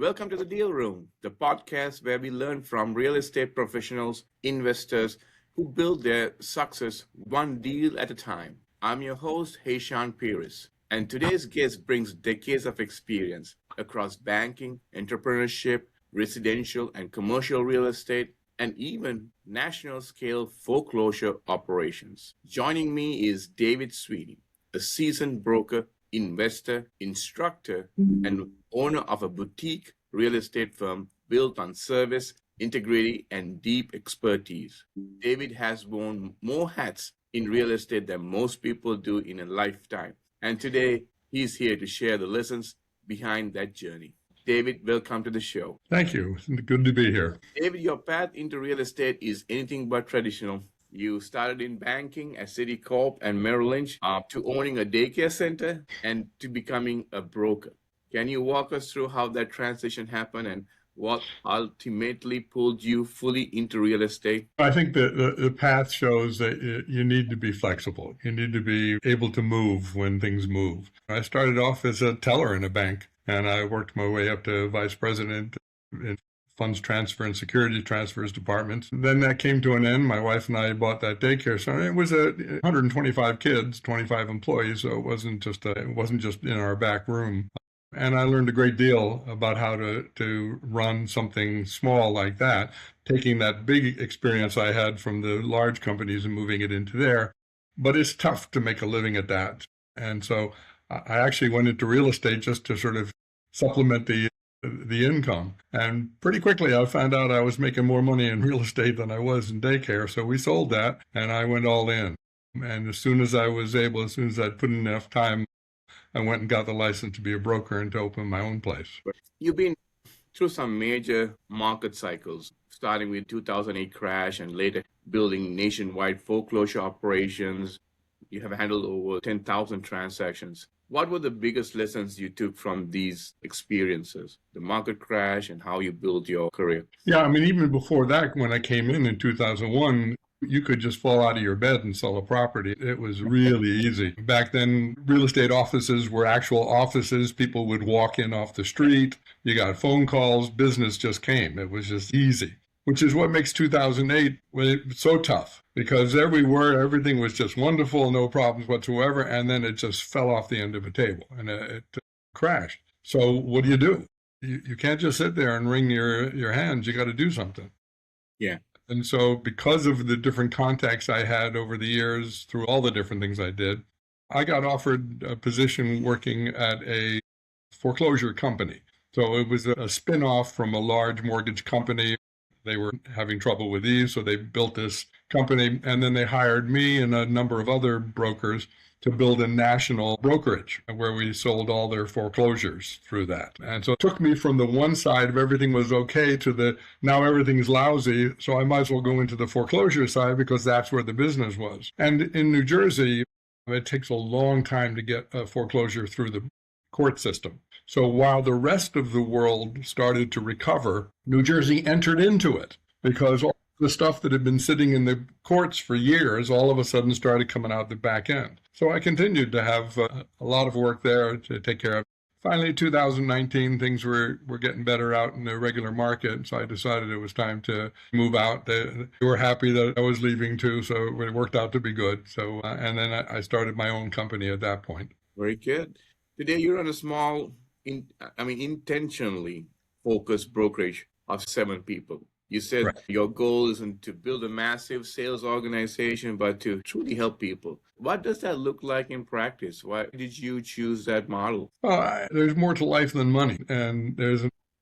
Welcome to the Deal Room, the podcast where we learn from real estate professionals, investors who build their success one deal at a time. I'm your host, Heyshan Pires, and today's guest brings decades of experience across banking, entrepreneurship, residential and commercial real estate, and even national scale foreclosure operations. Joining me is David Sweeney, a seasoned broker, investor, instructor, and owner of a boutique real estate firm built on service, integrity, and deep expertise. David has worn more hats in real estate than most people do in a lifetime. And today, he's here to share the lessons behind that journey. David, welcome to the show. Thank you. It's good to be here. David, your path into real estate is anything but traditional. You started in banking at Citicorp and Merrill Lynch, to owning a daycare center and to becoming a broker. Can you walk us through how that transition happened and what ultimately pulled you fully into real estate? I think the path shows that you need to be flexible. You need to be able to move when things move. I started off as a teller in a bank, and I worked my way up to vice president in funds transfer and security transfers departments. Then that came to an end. My wife and I bought that daycare center. It was 125 kids, 25 employees, so it wasn't just in our back room. And I learned a great deal about how to run something small like that, taking that big experience I had from the large companies and moving it into there. But it's tough to make a living at that. And so I actually went into real estate just to sort of supplement the income. And pretty quickly I found out I was making more money in real estate than I was in daycare. So we sold that and I went all in. And as soon as I'd put in enough time, I went and got the license to be a broker and to open my own place. You've been through some major market cycles, starting with 2008 crash and later building nationwide foreclosure operations. You have handled over 10,000 transactions. What were the biggest lessons you took from these experiences, the market crash and how you built your career? Yeah, I mean, even before that, when I came in 2001, you could just fall out of your bed and sell a property. It was really easy. Back then, real estate offices were actual offices. People would walk in off the street. You got phone calls. Business just came. It was just easy, which is what makes 2008 so tough, because everywhere, everything was just wonderful, no problems whatsoever, and then it just fell off the end of a table and it crashed. So what do? You can't just sit there and wring your hands. You got to do something. Yeah. And so because of the different contacts I had over the years through all the different things I did, I got offered a position working at a foreclosure company. So it was a spin-off from a large mortgage company. They were having trouble with these, so they built this company, and then they hired me and a number of other brokers to build a national brokerage where we sold all their foreclosures through that. And so it took me from the one side of everything was okay to the now everything's lousy, so I might as well go into the foreclosure side because that's where the business was. And in New Jersey, it takes a long time to get a foreclosure through the court system. So while the rest of the world started to recover, New Jersey entered into it because all the stuff that had been sitting in the courts for years all of a sudden started coming out the back end. So I continued to have a lot of work there to take care of. Finally, 2019, things were getting better out in the regular market, so I decided it was time to move out. They were happy that I was leaving too, so it worked out to be good. So and then I started my own company at that point. Very good. Today you run a small, intentionally focused brokerage of 7 people. You said Right. Your goal isn't to build a massive sales organization, but to truly help people. What does that look like in practice? Why did you choose that model? Well, there's more to life than money, and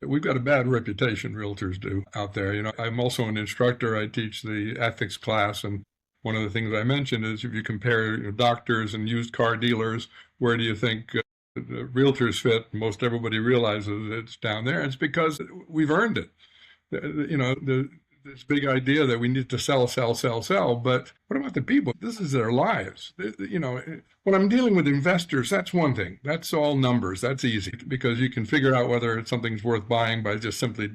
we've got a bad reputation, realtors do, out there. I'm also an instructor. I teach the ethics class, and one of the things I mentioned is if you compare doctors and used car dealers, where do you think the realtors fit? Most everybody realizes it's down there. It's because we've earned it. This big idea that we need to sell, but what about the people? This is their lives. When I'm dealing with investors, that's one thing. That's all numbers. That's easy because you can figure out whether something's worth buying by just simply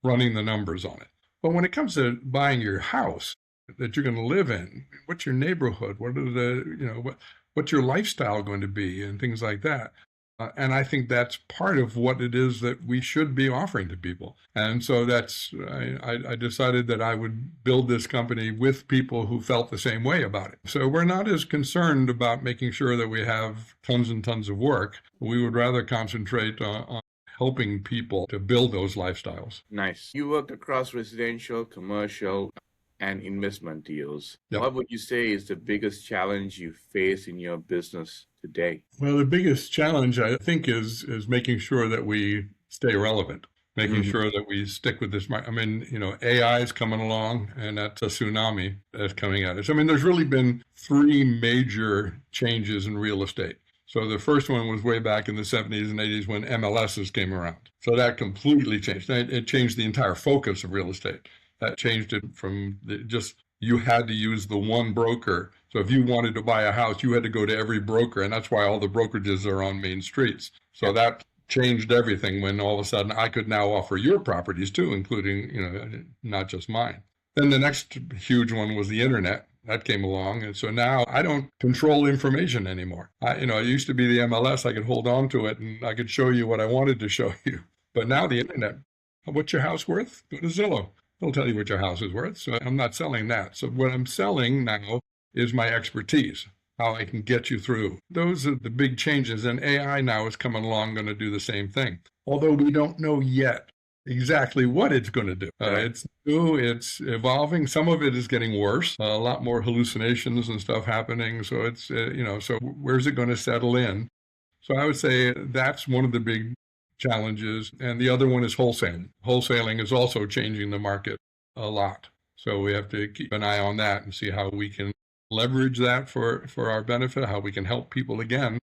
running the numbers on it. But when it comes to buying your house that you're going to live in, what's your neighborhood? What's your lifestyle going to be and things like that? And I think that's part of what it is that we should be offering to people. And so I decided that I would build this company with people who felt the same way about it. So we're not as concerned about making sure that we have tons and tons of work. We would rather concentrate on helping people to build those lifestyles. Nice. You worked across residential, commercial, and investment deals. Yep. What would you say is the biggest challenge you face in your business today? Well, the biggest challenge, I think, is making sure that we stay relevant, making sure that we stick with this. I mean, AI is coming along, and that's a tsunami that's coming at us. I mean, there's really been three major changes in real estate. So the first one was way back in the 70s and 80s when MLSs came around. So that completely changed. It changed the entire focus of real estate. That changed it from you had to use the one broker. So if you wanted to buy a house, you had to go to every broker. And that's why all the brokerages are on main streets. So that changed everything when all of a sudden I could now offer your properties too, including, not just mine. Then the next huge one was the internet. That came along. And so now I don't control information anymore. It used to be the MLS. I could hold on to it and I could show you what I wanted to show you. But now the internet, what's your house worth? Go to Zillow. They'll tell you what your house is worth. So I'm not selling that. So what I'm selling now is my expertise, how I can get you through. Those are the big changes. And AI now is coming along, going to do the same thing. Although we don't know yet exactly what it's going to do. It's new, it's evolving. Some of it is getting worse, a lot more hallucinations and stuff happening. So it's, so where's it going to settle in? So I would say that's one of the big challenges. And the other one is wholesaling. Wholesaling is also changing the market a lot. So we have to keep an eye on that and see how we can leverage that for our benefit, how we can help people again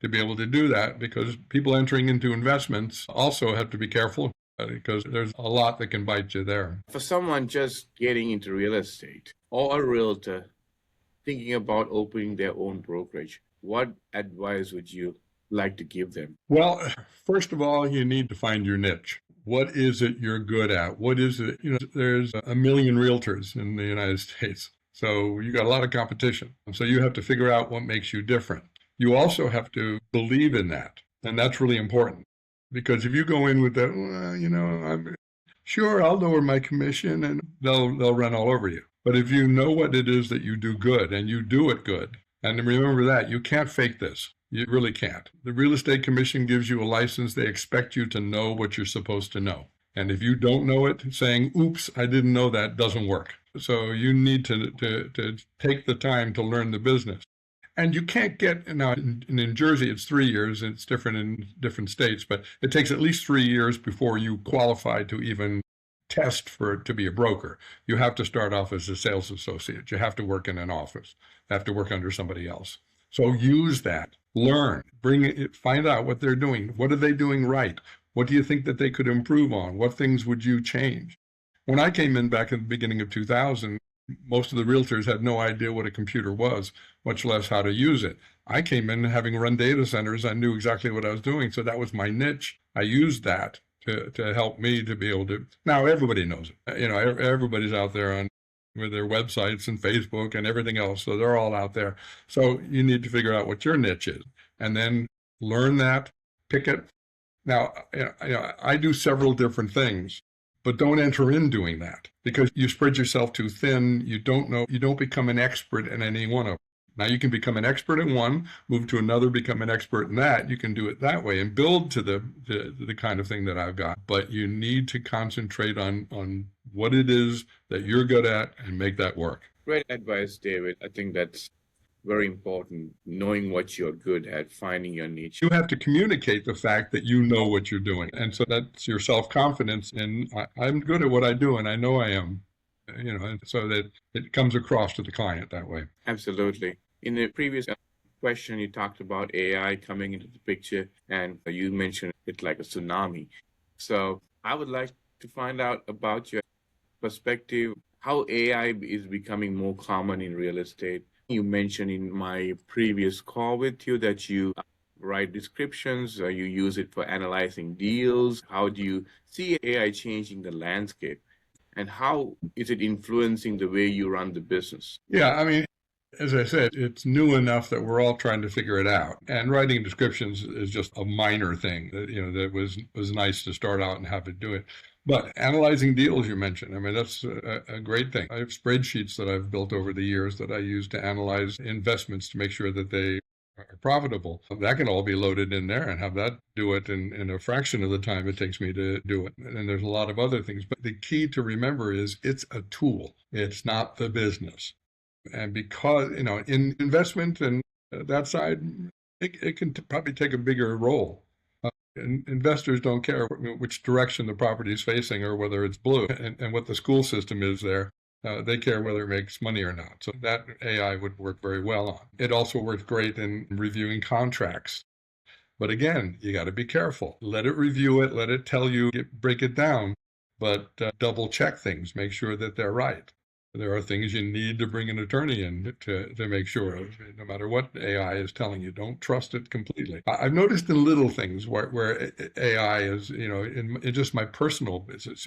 to be able to do that, because people entering into investments also have to be careful because there's a lot that can bite you there. For someone just getting into real estate or a realtor thinking about opening their own brokerage, what advice would you like to give them? Well, first of all, you need to find your niche. What is it you're good at? What is it? There's a million realtors in the United States. So you got a lot of competition. So you have to figure out what makes you different. You also have to believe in that. And that's really important. Because if you go in with that, I'm sure I'll lower my commission, and they'll run all over you. But if you know what it is that you do good and you do it good, and remember that, you can't fake this. You really can't. The real estate commission gives you a license. They expect you to know what you're supposed to know. And if you don't know it, saying, oops, I didn't know that, doesn't work. So you need to take the time to learn the business. And you can't get, now in Jersey, it's 3 years. It's different in different states, but it takes at least 3 years before you qualify to even test to be a broker. You have to start off as a sales associate. You have to work in an office. You have to work under somebody else. So use that, learn, find out what they're doing. What are they doing right? What do you think that they could improve on? What things would you change? When I came in back in the beginning of 2000, most of the realtors had no idea what a computer was, much less how to use it. I came in having run data centers. I knew exactly what I was doing. So that was my niche. I used that to help me to be able to. Now everybody knows it. Everybody's out there with their websites and Facebook and everything else. So they're all out there. So you need to figure out what your niche is and then learn that, pick it. Now, I do several different things. But don't enter in doing that, because you spread yourself too thin. You don't become an expert in any one of them. Now you can become an expert in one, move to another, become an expert in that. You can do it that way and build to the kind of thing that I've got. But you need to concentrate on what it is that you're good at and make that work. Great advice, David. I think that's very important, knowing what you're good at, finding your niche. You have to communicate the fact that you know what you're doing. And so that's your self-confidence. And I'm good at what I do, and I know I am, so that it comes across to the client that way. Absolutely. In the previous question, you talked about AI coming into the picture, and you mentioned it like a tsunami. So I would like to find out about your perspective, how AI is becoming more common in real estate. You mentioned in my previous call with you that you write descriptions, you use it for analyzing deals. How do you see AI changing the landscape? And how is it influencing the way you run the business? Yeah, I mean, As I said, it's new enough that we're all trying to figure it out. And writing descriptions is just a minor thing that, that was nice to start out and have it do it. But analyzing deals you mentioned, I mean, that's a great thing. I have spreadsheets that I've built over the years that I use to analyze investments to make sure that they are profitable. That can all be loaded in there and have that do it in a fraction of the time it takes me to do it. And there's a lot of other things. But the key to remember is it's a tool. It's not the business. And because, in investment and that side, it can probably take a bigger role. Investors don't care which direction the property is facing or whether it's blue and what the school system is there. They care whether it makes money or not. So that AI would work very well on. It also works great in reviewing contracts. But again, you got to be careful. Let it review it, let it tell you, break it down, but double check things, make sure that they're right. There are things you need to bring an attorney in to make sure of, no matter what AI is telling you. Don't trust it completely. I've noticed in little things where AI is, in just my personal business,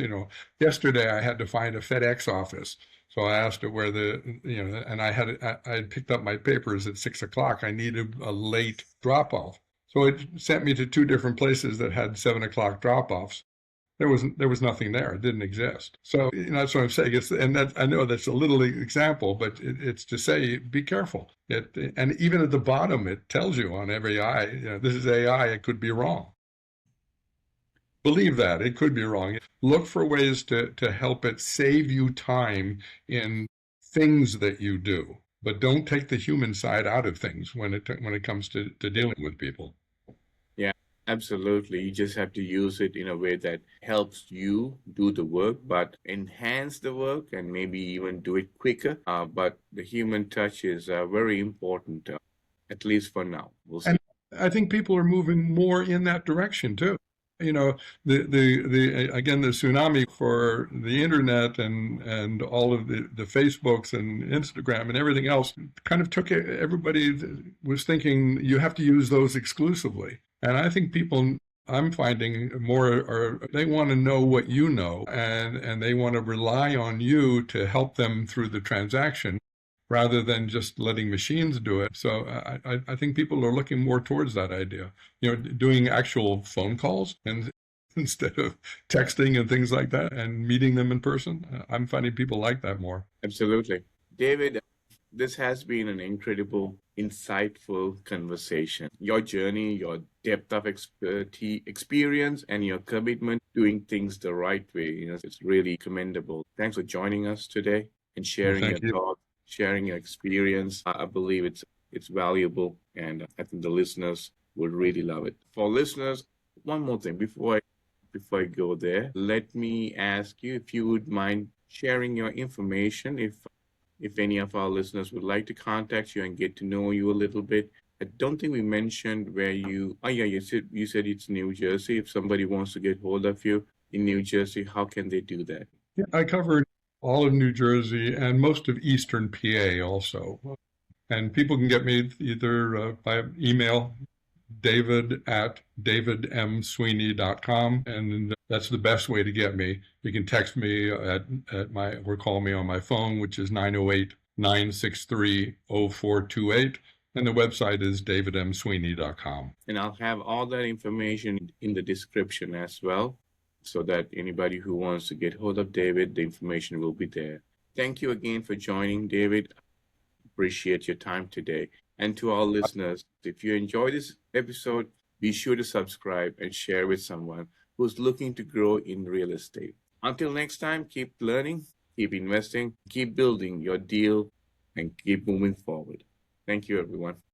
yesterday I had to find a FedEx office. So I asked it where and I had picked up my papers at 6:00. I needed a late drop off. So it sent me to 2 different places that had 7:00 drop-offs. There was nothing there. It didn't exist. So that's what I'm saying. I know that's a little example, but it's to say be careful. And even at the bottom, it tells you on every this is AI. It could be wrong. Believe that it could be wrong. Look for ways to help it save you time in things that you do, but don't take the human side out of things when it comes to dealing with people. Yeah, absolutely. You just have to use it in a way that helps you do the work, but enhance the work and maybe even do it quicker. But the human touch is very important, at least for now. We'll see. And I think people are moving more in that direction too. Again, the tsunami for the internet and all of the Facebooks and Instagram and everything else kind of took it. Everybody was thinking you have to use those exclusively. And I think people, I'm finding more they want to know what you know, and they want to rely on you to help them through the transaction rather than just letting machines do it. So I think people are looking more towards that idea, doing actual phone calls and instead of texting and things like that and meeting them in person. I'm finding people like that more. Absolutely. David, this has been an incredible, insightful conversation. Your journey, your depth of experience, and your commitment to doing things the right way, it's really commendable. Thanks for joining us today and sharing your thoughts, sharing your experience. I believe it's valuable, and I think the listeners would really love it. For listeners, one more thing before I go there, let me ask you if you would mind sharing your information if any of our listeners would like to contact you and get to know you a little bit. I don't think we mentioned where you said it's New Jersey. If somebody wants to get hold of you in New Jersey, how can they do that? Yeah, I covered all of New Jersey and most of Eastern PA also. And people can get me either by email, david@davidmsweeney.com, and that's the best way to get me. You can text me or call me on my phone, which is 908-963-0428, and the website is davidmsweeney.com. And I'll have all that information in the description as well, so that anybody who wants to get hold of David, the information will be there. Thank you again for joining, David. Appreciate your time today. And to our listeners, if you enjoy this episode, be sure to subscribe and share with someone who's looking to grow in real estate. Until next time, keep learning, keep investing, keep building your deal, and keep moving forward. Thank you, everyone.